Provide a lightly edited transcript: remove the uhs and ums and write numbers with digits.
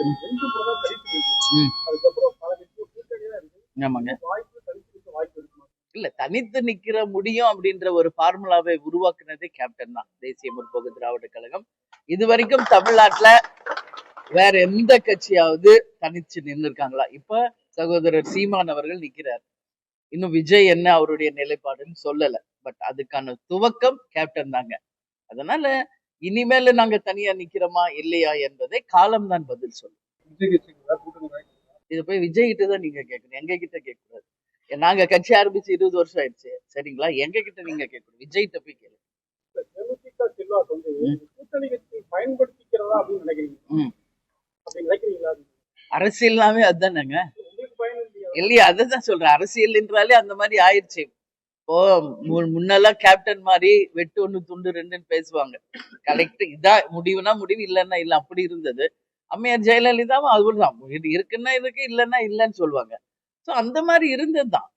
ம். ஆமாங்க. இல்ல தனித்து நிக்கிற முடியும் அப்படின்ற ஒரு ஃபார்முலாவை உருவாக்குனதே கேப்டன் தான். தேசிய முற்போக்கு திராவிட கழகம். இதுவரைக்கும் தமிழ்நாட்டுல வேற எந்த கட்சியாவது தனிச்சு நின்று இருக்காங்களா? இப்ப சகோதரர் சீமான் அவர்கள் நிக்கிறார். இன்னும் விஜய் என்ன அவருடைய நிலைப்பாடுன்னு சொல்லல. பட் அதுக்கான துவக்கம் கேப்டன் தாங்க. அதனால இனிமேல நாங்க தனியா நிக்கிறோமா இல்லையா என்பதை காலம் தான் பதில் சொல்லும். இத போய் விஜய் கிட்ட தான் நீங்க கேட்கணும், எங்க கிட்ட கேட்க கூடாது. நாங்க கட்சி ஆரம்பிச்சு 20 வருஷம் ஆயிடுச்சு, சரிங்களா? எங்க கிட்ட நீங்க கேட்கணும், விஜய் கிட்ட போய் கேளுங்க. அரசியல்னாவே அதுதானேங்க. இல்லையா? அதான் சொல்றேன், அரசியல் என்றாலே அந்த மாதிரி ஆயிடுச்சு. இப்போ முன்னெல்லாம் கேப்டன் மாதிரி வெட்டு ஒண்ணு துண்டு ரெண்டுன்னு பேசுவாங்க. கலெக்ட் இதான் முடிவுனா முடிவு, இல்லைன்னா இல்ல, அப்படி இருந்தது. அம்மையார் ஜெயலலிதாவும் அதுதான், இது இருக்குன்னா இருக்கு, இல்லைன்னா இல்லைன்னு சொல்லுவாங்க. சோ அந்த மாதிரி இருந்ததுதான்.